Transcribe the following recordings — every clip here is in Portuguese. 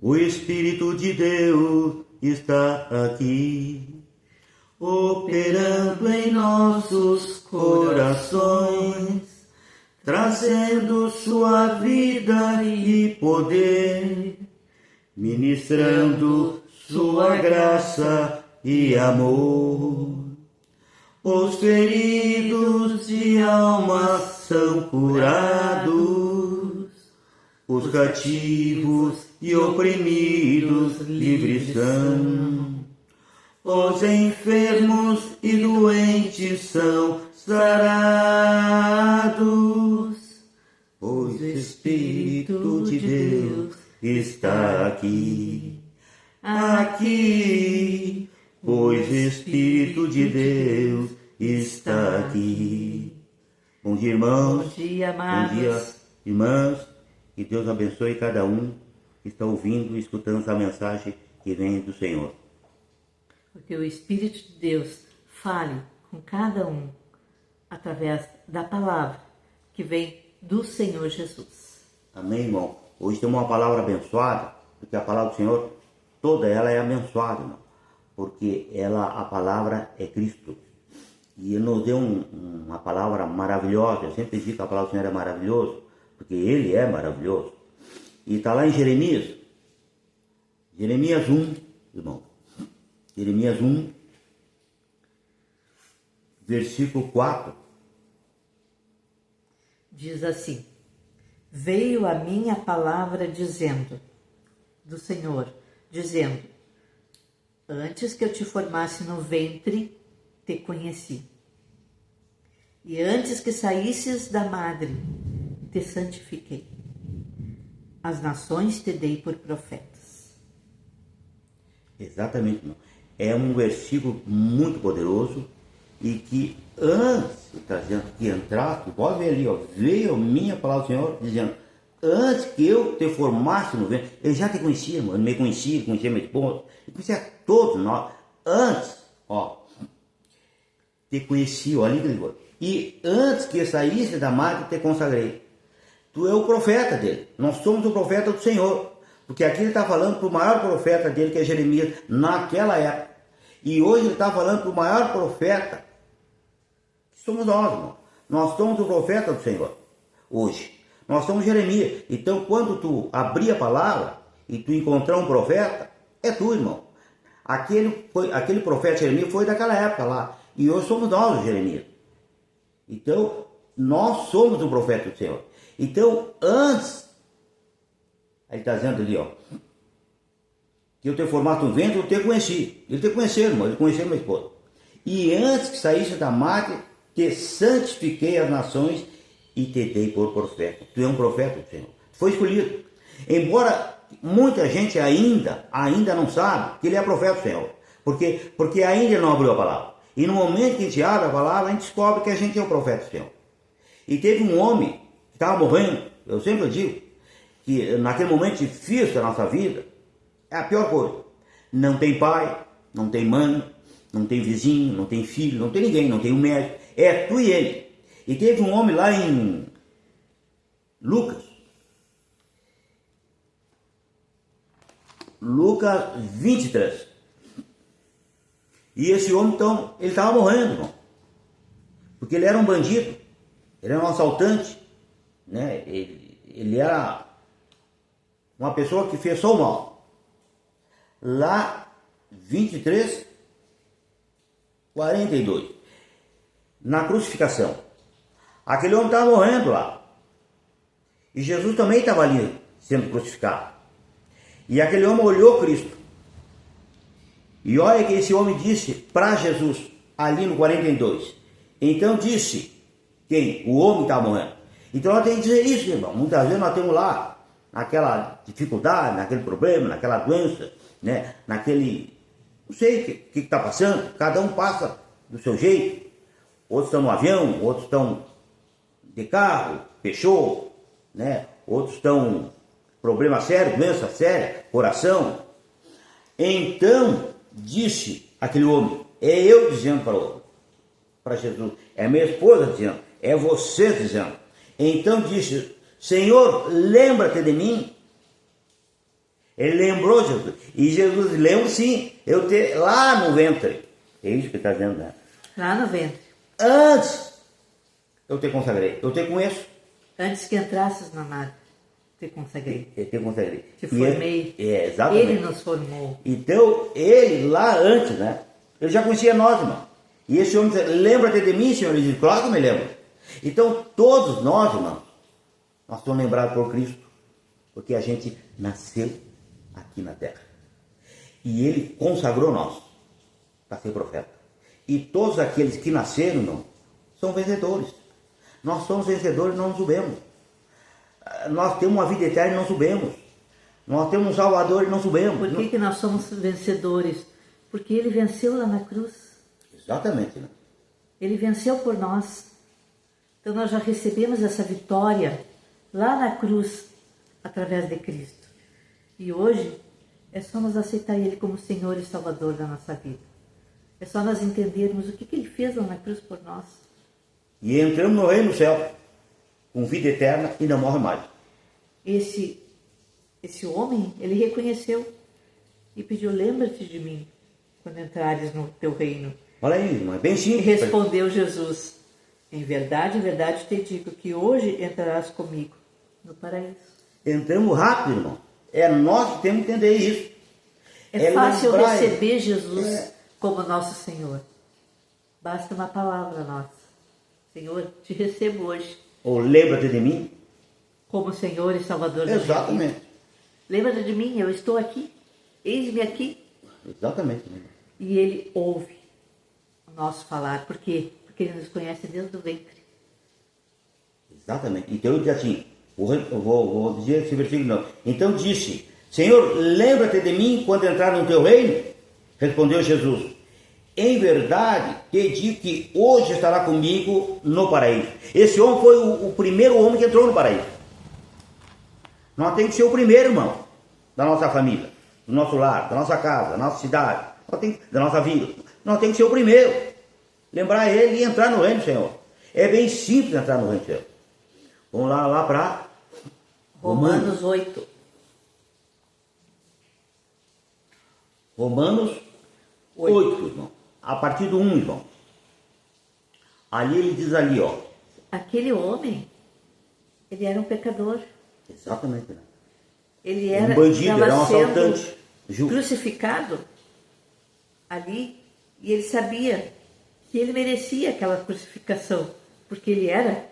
O Espírito de Deus está aqui, operando em nossos corações, trazendo sua vida e poder, ministrando sua graça e amor. Os feridos de alma são curados, os cativos e oprimidos livres são, os enfermos e doentes são sarados, pois o Espírito de Deus está aqui, aqui, pois o Espírito de Deus está aqui. Bom dia, irmãos. Bom dia, amados. Bom dia, irmãs. Que Deus abençoe cada um que está ouvindo e escutando essa mensagem que vem do Senhor. Porque o Espírito de Deus fale com cada um através da palavra que vem do Senhor Jesus. Amém, irmão? Hoje temos uma palavra abençoada, porque a palavra do Senhor, toda ela é abençoada, irmão. Porque a palavra é Cristo. E Ele nos deu uma palavra maravilhosa. Eu sempre digo que a palavra do Senhor é maravilhosa, porque Ele é maravilhoso. E está lá em Jeremias 1, irmão. Jeremias 1, versículo 4. Diz assim: veio a minha palavra do Senhor, dizendo, antes que eu te formasse no ventre, te conheci. E antes que saísses da madre, te santifiquei. As nações te dei por profetas. Exatamente, irmão. É um versículo muito poderoso e que antes, está dizendo que entrasse, pode ver ali, ó, veio a minha palavra do Senhor, dizendo, antes que eu te formasse no ventre, eu já te conhecia, irmão, me conhecia minha esposa, eu conhecia todos nós, antes, ó, te conheci, olha ali, e antes que saísse da madre, te consagrei. Tu é o profeta dele, nós somos o profeta do Senhor, porque aqui ele está falando para o maior profeta dele, que é Jeremias, naquela época, e hoje ele está falando para o maior profeta, que somos nós, irmão. Nós somos o profeta do Senhor, hoje, nós somos Jeremias. Então quando tu abrir a palavra, e tu encontrar um profeta, é tu, irmão. Aquele profeta Jeremias foi daquela época lá, e hoje somos nós, o Jeremias. Então, nós somos o profeta do Senhor. Então, antes, ele está dizendo ali, ó, que eu te formasse no ventre, eu te conheci. Ele te conheceu, irmão, ele conheceu minha esposa. E antes que saísse da madre, te santifiquei as nações e te dei por profeta. Tu é um profeta do Senhor. Tu foi escolhido. Embora muita gente ainda não sabe que ele é profeta do Senhor. Porque ainda não abriu a palavra. E no momento que a gente abre a palavra, a gente descobre que a gente é o profeta do Senhor. E teve um homem que estava morrendo, eu sempre digo, que naquele momento difícil da nossa vida, é a pior coisa. Não tem pai, não tem mãe, não tem vizinho, não tem filho, não tem ninguém, não tem um médico. É tu e ele. E teve um homem lá em Lucas 23. E esse homem, então, ele estava morrendo, irmão. Porque ele era um bandido, ele era um assaltante, né? Ele era uma pessoa que fez só o mal. Lá, 23, 42, na crucificação. Aquele homem estava morrendo lá. E Jesus também estava ali, sendo crucificado. E aquele homem olhou Cristo. E olha que esse homem disse para Jesus, ali no 42. Então disse, quem? O homem está morrendo. Então nós temos que dizer isso, irmão. Muitas vezes nós temos lá, naquela dificuldade, naquele problema, naquela doença, né? Naquele, não sei o que está passando. Cada um passa do seu jeito. Outros estão no avião, outros estão de carro, fechou, né? Outros estão problema sério, doença séria, coração. Então disse aquele homem, é eu dizendo para Jesus, é minha esposa dizendo, é você dizendo. Então disse, Senhor, lembra-te de mim Ele lembrou Jesus. E Jesus lembra sim, eu ter lá no ventre. É isso que está dizendo, né? Lá no ventre. Antes eu te consagrei, eu te conheço. Antes que entrasses na nave, te consagrei. Eu te consagrei. Te formei. Exatamente. Ele nos formou. Então, ele lá antes, né? Ele já conhecia nós, irmão. E esse homem disse, lembra-te de mim, Senhor? Ele diz, claro que eu me lembro. Então, todos nós, irmãos, nós somos lembrados por Cristo, porque a gente nasceu aqui na terra. E ele consagrou nós para ser profeta. E todos aqueles que nasceram, irmão, são vencedores. Nós somos vencedores, não nos subemos. Nós temos uma vida eterna e não subemos. Nós temos um Salvador e não subemos. Por que nós somos vencedores? Porque ele venceu lá na cruz. Exatamente. Né? Ele venceu por nós. Então nós já recebemos essa vitória lá na cruz, através de Cristo. E hoje é só nós aceitar Ele como Senhor e Salvador da nossa vida. É só nós entendermos o que Ele fez lá na cruz por nós. E entramos no reino do céu, com vida eterna e não morre mais. Esse homem, ele reconheceu e pediu, lembra-te de mim quando entrares no teu reino. Olha aí, irmão, é bem E simples. respondeu Jesus, em verdade te digo que hoje entrarás comigo no paraíso. Entramos rápido, irmão. É nós que temos que entender isso. É fácil lembrar receber Jesus como nosso Senhor. Basta uma palavra nossa. Senhor, te recebo hoje Ou lembra-te de mim. como Senhor e Salvador da minha vida. Exatamente. Lembra-te de mim, eu estou aqui. Eis-me aqui. Exatamente. Irmão. E Ele ouve o nosso falar. Por quê? Porque Ele nos conhece desde o ventre. Exatamente. Então eu disse assim, vou dizer esse versículo não. Então disse, Senhor, lembra-te de mim quando entrar no teu reino? Respondeu Jesus, em verdade te digo que hoje estará comigo no paraíso. Esse homem foi o primeiro homem que entrou no paraíso. Nós temos que ser o primeiro, irmão, da nossa família, do nosso lar, da nossa casa, da nossa cidade, da nossa vida. Nós temos que ser o primeiro. Lembrar ele e entrar no reino do Senhor. É bem simples entrar no reino do Senhor. Vamos lá para Romanos 8. Romanos 8, irmão. A partir do 1, irmão. Ali ele diz ali, ó. Aquele homem, ele era um pecador. Exatamente. Né? Ele era um bandido, era um assaltante. sendo crucificado ali. E ele sabia que ele merecia aquela crucificação. Porque ele era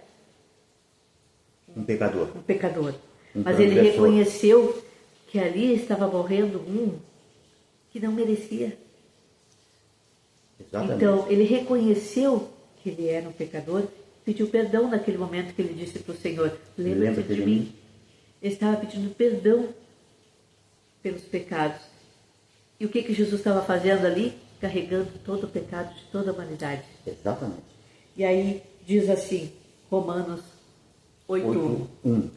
um pecador. Mas ele reconheceu que ali estava morrendo um que não merecia. Exatamente. Então, ele reconheceu que ele era um pecador, pediu perdão naquele momento que ele disse para o Senhor, lembra-te de mim. Ele estava pedindo perdão pelos pecados. E o que Jesus estava fazendo ali? Carregando todo o pecado de toda a humanidade. Exatamente. E aí diz assim, Romanos 8:1. 8:1.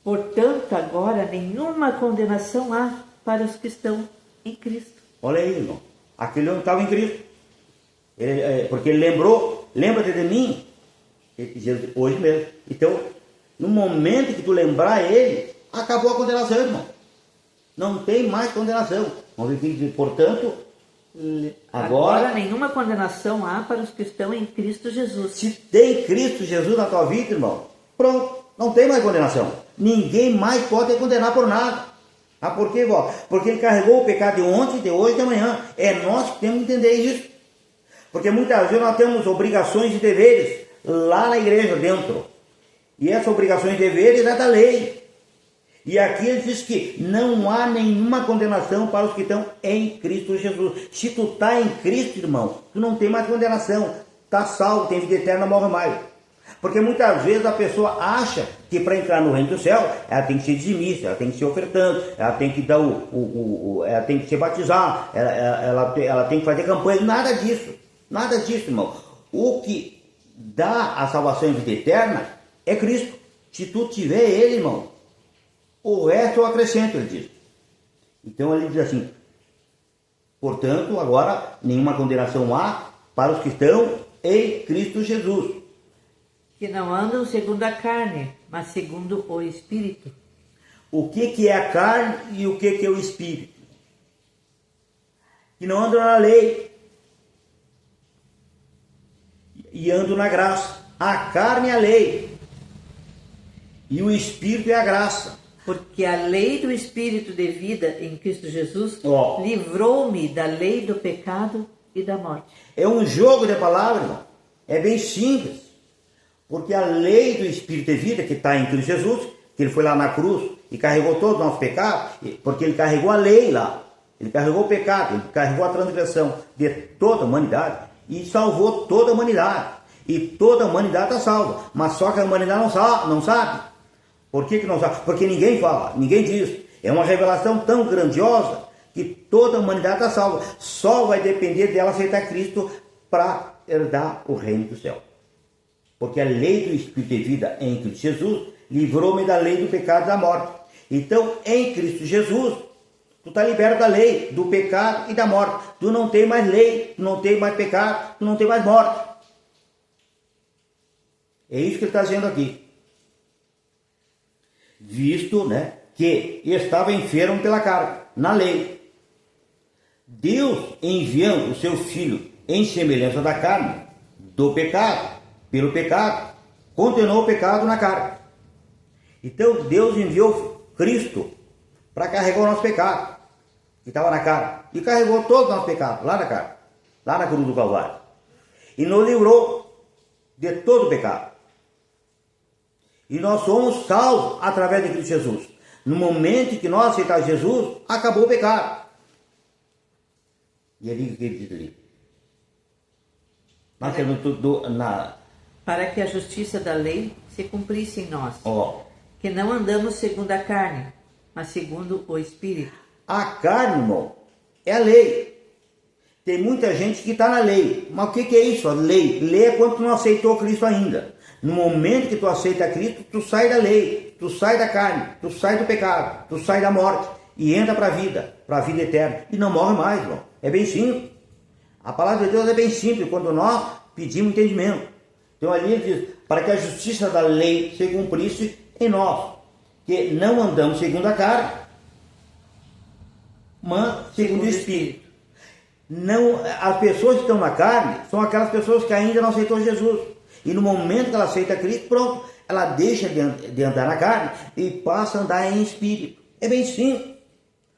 Portanto, agora nenhuma condenação há para os que estão em Cristo. Olha aí, irmão. Aquele homem estava em Cristo. Porque ele lembrou, lembra-te de mim, Jesus, hoje mesmo. Então, no momento que tu lembrar ele, acabou a condenação, irmão. Não tem mais condenação. Vamos ver, portanto, agora nenhuma condenação há para os que estão em Cristo Jesus. Se tem Cristo Jesus na tua vida, irmão, pronto, não tem mais condenação. Ninguém mais pode te condenar por nada. Ah, por quê, vó? Porque ele carregou o pecado de ontem, de hoje e de amanhã. É nós que temos que entender isso. Porque muitas vezes nós temos obrigações e deveres lá na igreja dentro. E essas obrigações e deveres é da lei. E aqui ele diz que não há nenhuma condenação para os que estão em Cristo Jesus. Se tu está em Cristo, irmão, tu não tem mais condenação. Está salvo, tem vida eterna, morre mais. Porque muitas vezes a pessoa acha que para entrar no reino do céu, ela tem que ser dizimista, ela tem que ser ofertante, ela tem que dar ela tem que se batizar, ela tem que fazer campanha. Nada disso. Nada disso, irmão. O que dá a salvação e vida eterna é Cristo. Se tu tiver ele, irmão, o resto eu acrescento, ele diz. Então ele diz assim, portanto, agora nenhuma condenação há para os que estão em Cristo Jesus. Que não andam segundo a carne, mas segundo o Espírito. o que é a carne e o que é o espírito. Que não andam na lei e andam na graça. A carne é a lei e o espírito é a graça. Porque a lei do Espírito de vida em Cristo Jesus Ó. livrou-me da lei do pecado e da morte. É um jogo de palavras, irmão. É bem simples. Porque a lei do Espírito de vida que está em Cristo Jesus, que ele foi lá na cruz e carregou todo o nosso pecado, porque ele carregou a lei lá. Ele carregou o pecado, ele carregou a transgressão de toda a humanidade e salvou toda a humanidade. E toda a humanidade está salva. Mas só que a humanidade não sabe. Por que não sabe? Porque ninguém fala, ninguém diz. É uma revelação tão grandiosa que toda a humanidade está salva. Só vai depender dela aceitar Cristo para herdar o reino do céu. Porque a lei do Espírito de vida em Cristo Jesus livrou-me da lei do pecado e da morte. Então, em Cristo Jesus, tu está liberto da lei, do pecado e da morte. Tu não tem mais lei, tu não tem mais pecado, tu não tem mais morte. É isso que ele está dizendo aqui. Visto, né, que estava enfermo pela carne, na lei. Deus, enviando o seu Filho em semelhança da carne, do pecado, pelo pecado, condenou o pecado na carne. Então Deus enviou Cristo para carregar o nosso pecado, que estava na carne, e carregou todo o nosso pecado lá na carne, lá na cruz do Calvário, e nos livrou de todo o pecado. E nós somos salvos através de Cristo Jesus. No momento que nós aceitamos Jesus, acabou o pecado. E ali o que ele diz ali? Para que a justiça da lei se cumprisse em nós. Ó, Que não andamos segundo a carne, mas segundo o Espírito. a carne, irmão, é a lei. Tem muita gente que está na lei. Mas o que é isso? A lei. Lei é quando tu não aceitou Cristo ainda. No momento que tu aceita Cristo, tu sai da lei, tu sai da carne, tu sai do pecado, tu sai da morte e entra para a vida eterna. E não morre mais, irmão. É bem simples. A palavra de Deus é bem simples quando nós pedimos entendimento. Então ali ele diz, para que a justiça da lei se cumprisse em nós, que não andamos segundo a carne, mas segundo o Espírito. Não, as pessoas que estão na carne são aquelas pessoas que ainda não aceitou Jesus. E no momento que ela aceita Cristo, pronto, ela deixa de andar na carne e passa a andar em espírito. É bem simples.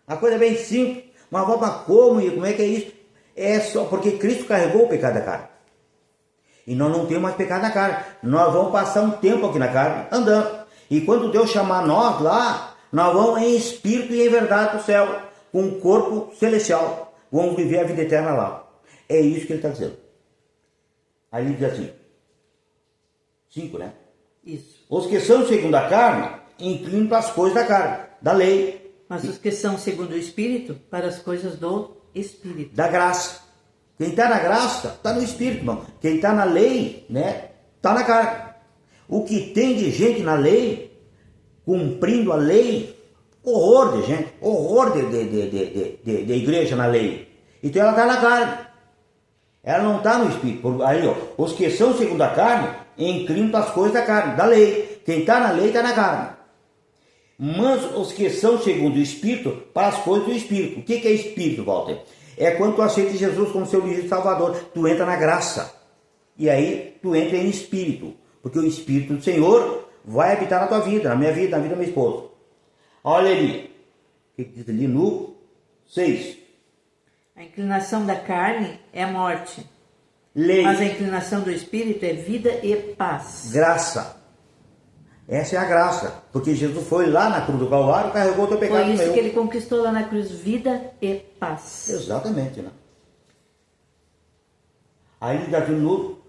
A coisa é bem simples. Mas como é que é isso? É só porque Cristo carregou o pecado da carne. E nós não temos mais pecado na carne. Nós vamos passar um tempo aqui na carne andando. E quando Deus chamar nós lá, nós vamos em espírito e em verdade para o céu, com um corpo celestial. Vamos viver a vida eterna lá. É isso que ele está dizendo. Aí ele diz assim, 5, né? Isso. Os que são segundo a carne, inclinam para as coisas da carne, da lei. Mas os que são segundo o Espírito, para as coisas do Espírito. Da graça. Quem está na graça, está no Espírito, irmão. Quem está na lei, né? Está na carne. O que tem de gente na lei, cumprindo a lei, horror de gente, horror de igreja na lei. Então ela está na carne. Ela não está no Espírito. Aí, ó, os que são segundo a carne, inclinam para as coisas da carne, da lei. Quem está na lei está na carne. Mas os que são segundo o Espírito, para as coisas do Espírito. O que é Espírito, Walter? É quando tu aceita Jesus como seu livre Salvador. Tu entra na graça. E aí tu entra em Espírito. Porque o Espírito do Senhor vai habitar na tua vida, na minha vida, na vida da minha esposa. Olha ali. O que diz ali no 6? A inclinação da carne é morte. Lei. Mas a inclinação do Espírito é vida e paz. Graça. Essa é a graça. Porque Jesus foi lá na cruz do Calvário e carregou o teu pecado. Foi isso que ele conquistou lá na cruz, vida e paz. Exatamente, né? Aí ele dá no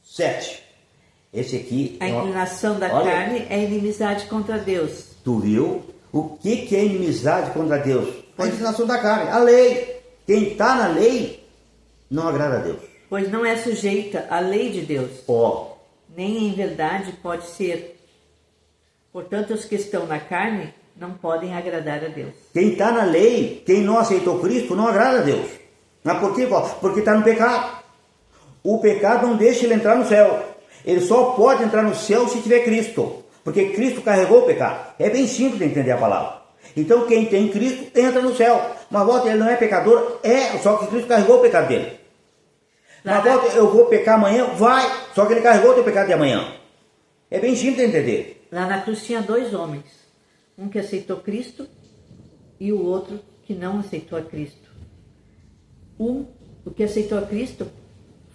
7. Esse aqui... A inclinação da carne é inimizade contra Deus. Tu viu? O que é inimizade contra Deus? A inclinação da carne, a lei. Quem está na lei não agrada a Deus. Pois não é sujeita à lei de Deus. Ó. Nem em verdade pode ser. Portanto, os que estão na carne não podem agradar a Deus. Quem está na lei, quem não aceitou Cristo, não agrada a Deus. Mas por quê? Porque está no pecado. O pecado não deixa ele entrar no céu. Ele só pode entrar no céu se tiver Cristo. Porque Cristo carregou o pecado. É bem simples de entender a palavra. Então quem tem Cristo entra no céu. Mas volta, ele não é pecador, só que Cristo carregou o pecado dele. Mas volta, eu vou pecar amanhã, vai, só que ele carregou o teu pecado de amanhã. É bem simples de entender. Lá na cruz tinha 2 homens. Um que aceitou Cristo e o outro que não aceitou a Cristo. O que aceitou a Cristo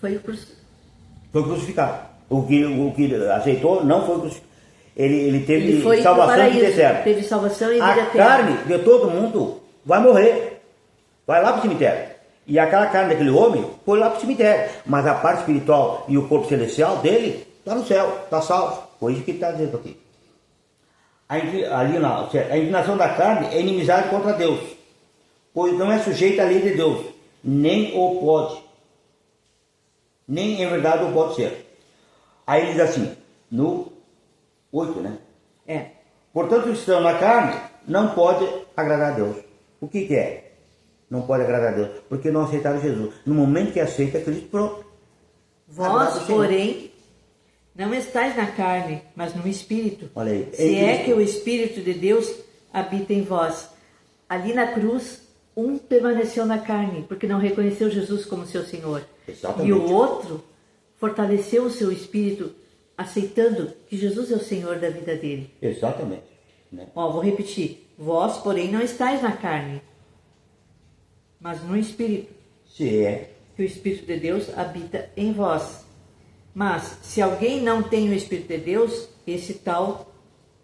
foi crucificado. O que aceitou não foi crucificado. Ele teve foi salvação e vida eterna. Teve salvação e vida eterna. A carne de todo mundo vai morrer. Vai lá para o cemitério. E aquela carne daquele homem foi lá para o cemitério. Mas a parte espiritual e o corpo celestial dele está no céu, está salvo. Foi isso que ele está dizendo aqui. A inclinação da carne é inimizade contra Deus, pois não é sujeita à lei de Deus, nem o pode, nem em verdade o pode ser. Aí ele diz assim, no 8, né? Portanto, o que está na carne não pode agradar a Deus. O que é? Não pode agradar a Deus, porque não aceitaram Jesus. No momento que aceita Cristo, pronto. Vós, porém, não estáis na carne, mas no Espírito. Olha aí. Se é que o Espírito de Deus habita em vós. Ali na cruz, um permaneceu na carne, porque não reconheceu Jesus como seu Senhor. Exatamente. E o outro fortaleceu o seu espírito, aceitando que Jesus é o Senhor da vida dele. Exatamente. Né? Vou repetir. Vós, porém, não estáis na carne, mas no Espírito. Se é que o Espírito de Deus habita em vós. Mas, se alguém não tem o Espírito de Deus, esse tal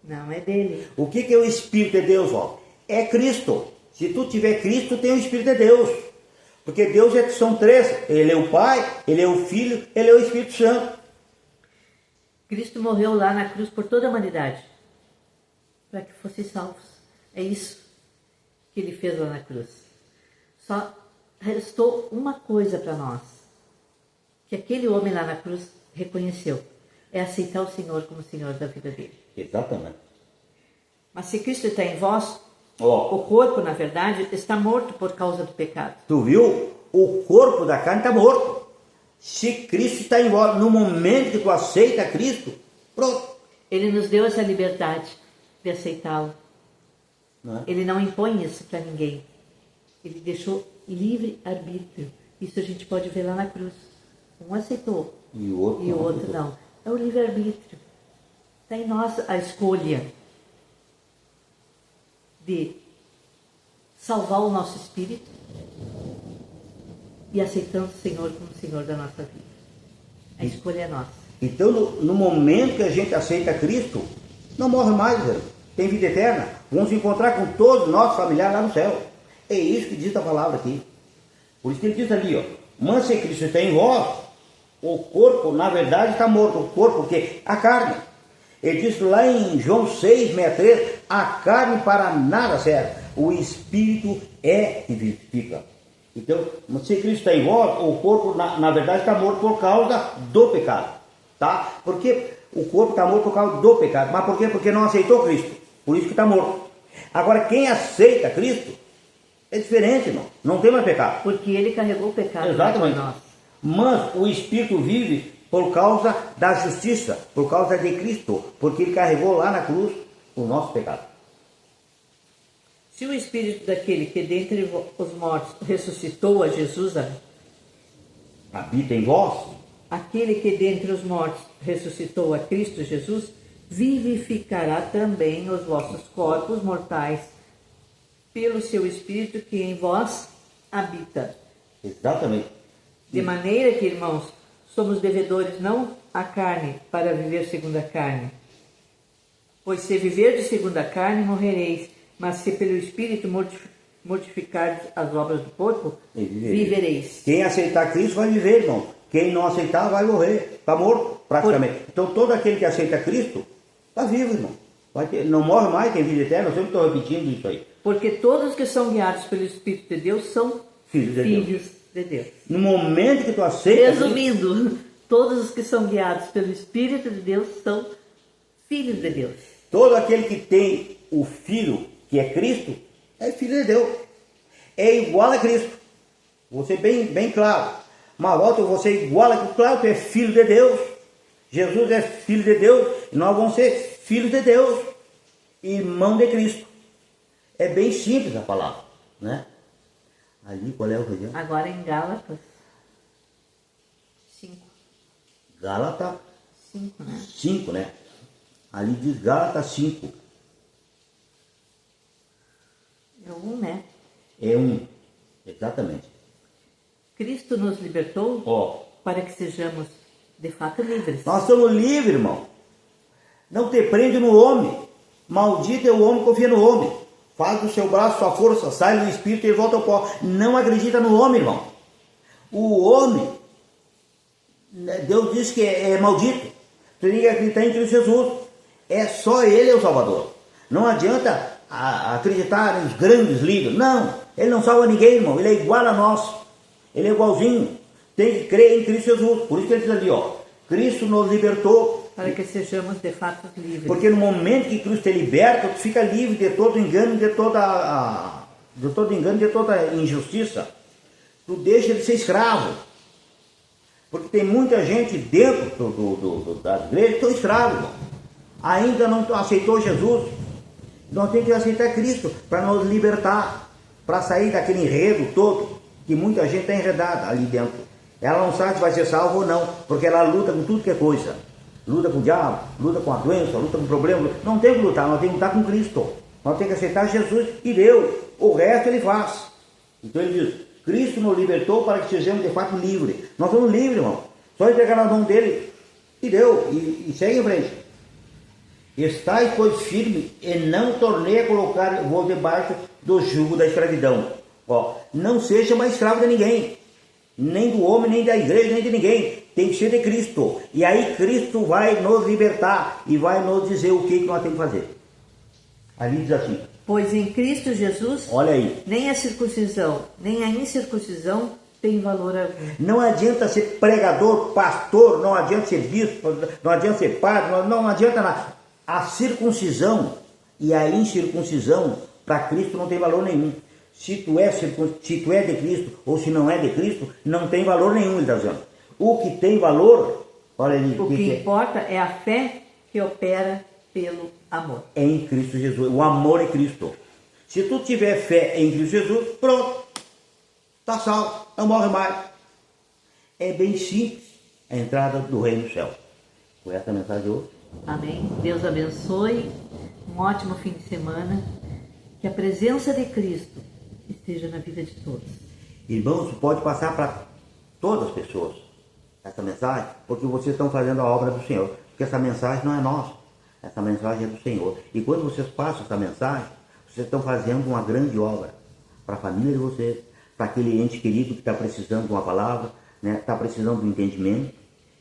não é dele. O que é o Espírito de Deus, ó? É Cristo. Se tu tiver Cristo, tem o Espírito de Deus. Porque Deus são 3. Ele é o Pai, Ele é o Filho, Ele é o Espírito Santo. Cristo morreu lá na cruz por toda a humanidade, para que fossem salvos. É isso que Ele fez lá na cruz. Só restou uma coisa para nós, que aquele homem lá na cruz reconheceu. É aceitar o Senhor como Senhor da vida dele. Exatamente. Mas se Cristo está em vós, o corpo, na verdade, está morto por causa do pecado. Tu viu? O corpo da carne está morto. Se Cristo está em vós, no momento que tu aceita Cristo, pronto. Ele nos deu essa liberdade de aceitá-lo. Não é? Ele não impõe isso para ninguém. Ele deixou livre arbítrio. Isso a gente pode ver lá na cruz. Um aceitou e o outro não. É o livre arbítrio. Está em nós a escolha de salvar o nosso espírito e aceitando o Senhor como Senhor da nossa vida. A escolha é nossa. Então, no momento que a gente aceita Cristo, não morre mais, velho. Tem vida eterna. Vamos se encontrar com todos os nossos familiares lá no céu. É isso que diz a palavra aqui. Por isso que ele diz ali, ó, mas se Cristo está em vós, o corpo, na verdade, está morto. O corpo, porque a carne. Ele diz lá em João 6:63, a carne para nada serve, o Espírito é que vivifica. Então, se Cristo está em vós, o corpo, na verdade, está morto por causa do pecado. Tá? Porque o corpo está morto por causa do pecado. Mas por quê? Porque não aceitou Cristo. Por isso que está morto. Agora, quem aceita Cristo, é diferente, irmão. Não tem mais pecado. Porque ele carregou o pecado. Exatamente. Mas o Espírito vive por causa da justiça, por causa de Cristo, porque ele carregou lá na cruz o nosso pecado. Se o Espírito daquele que dentre os mortos ressuscitou a Jesus, habita em vós, aquele que dentre os mortos ressuscitou a Cristo Jesus, vivificará também os vossos corpos mortais pelo seu Espírito que em vós habita. Exatamente. De maneira que, irmãos, somos devedores não à carne para viver segundo a carne. Pois se viver de segundo a carne, morrereis. Mas se pelo Espírito mortificardes as obras do corpo, vivereis. Quem aceitar Cristo vai viver, irmão. Quem não aceitar vai morrer. Está morto, praticamente. Então todo aquele que aceita Cristo está vivo, irmão. Não morre mais, tem vida eterna. Eu sempre estou repetindo isso aí. Porque todos que são guiados pelo Espírito de Deus são filhos de Deus. No momento que tu aceita... Resumindo, todos os que são guiados pelo Espírito de Deus são filhos de Deus. Todo aquele que tem o Filho, que é Cristo, é filho de Deus. É igual a Cristo. Vou ser bem claro. Mas volta, você é igual a Cristo. Claro, tu é filho de Deus. Jesus é filho de Deus. E nós vamos ser filhos de Deus, irmão de Cristo. É bem simples a palavra, né? Ali, qual é o região? Agora em Gálatas 5. Gálatas 5, né? 5, né? Ali diz Gálatas 5. É 1, né? É 1, exatamente. Cristo nos libertou Ó, para que sejamos de fato livres. nós somos livres, irmão. Não te prende no homem. Maldito é o homem que confia no homem. Faz do seu braço sua força, sai do espírito e volta ao pó. Não acredita no homem, irmão. O homem, Deus diz que é maldito. Tu tem que acreditar em Cristo Jesus. É só Ele é o Salvador. Não adianta acreditar nos grandes líderes. Não, Ele não salva ninguém, irmão. Ele é igual a nós. Ele é igualzinho. Tem que crer em Cristo Jesus. Por isso que ele diz ali, ó. Cristo nos libertou. Para que sejamos de fato livres. Porque no momento que Cristo te liberta, tu fica livre de todo engano, de toda injustiça. Tu deixa de ser escravo. Porque tem muita gente dentro das igrejas que estão escravos, irmão. Ainda não aceitou Jesus. Nós temos que aceitar Cristo para nos libertar, para sair daquele enredo todo que muita gente está enredada ali dentro. Ela não sabe se vai ser salva ou não, porque ela luta com tudo que é coisa. Luta com o diabo, luta com a doença, luta com o problema. Não tem que lutar, nós temos que lutar com Cristo. Nós temos que aceitar Jesus e Deus. O resto Ele faz. Então Ele diz, Cristo nos libertou para que sejamos de fato livres. Nós somos livres, irmão. Só entregar na mão dele e deu. E segue em frente. Estais, pois, firme e não tornei a colocar vos debaixo do jugo da escravidão. Ó, não seja mais escravo de ninguém. Nem do homem, nem da igreja, nem de ninguém. Tem que ser de Cristo. E aí Cristo vai nos libertar e vai nos dizer o que nós temos que fazer. Ali diz assim. Pois em Cristo Jesus, Olha aí. nem a circuncisão, nem a incircuncisão tem valor algum. Não adianta ser pregador, pastor, não adianta ser bispo, não adianta ser padre, não adianta nada. A circuncisão e a incircuncisão para Cristo não tem valor nenhum. Se tu é de Cristo ou se não é de Cristo, não tem valor nenhum, ele está dizendo. O que tem valor, olha ali. O que importa é a fé que opera pelo amor. É em Cristo Jesus. O amor é Cristo. Se tu tiver fé em Cristo Jesus, pronto. Está salvo. Não morre mais. É bem simples a entrada do reino do céu. Foi essa a mensagem de hoje. Amém. Deus abençoe. Um ótimo fim de semana. Que a presença de Cristo esteja na vida de todos. Irmãos, pode passar para todas as pessoas essa mensagem, porque vocês estão fazendo a obra do Senhor. Porque essa mensagem não é nossa. Essa mensagem é do Senhor. E quando vocês passam essa mensagem, vocês estão fazendo uma grande obra para a família de vocês, para aquele ente querido que está precisando de uma palavra, né? Está precisando de um entendimento.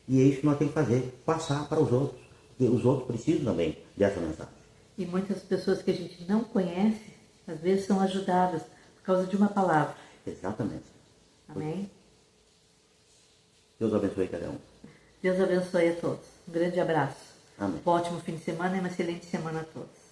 E é isso que nós temos que fazer, passar para os outros. Porque os outros precisam também dessa mensagem. E muitas pessoas que a gente não conhece, às vezes são ajudadas por causa de uma palavra. Exatamente. Amém? Deus abençoe cada um. Deus abençoe a todos. Um grande abraço. Amém. Um ótimo fim de semana e uma excelente semana a todos.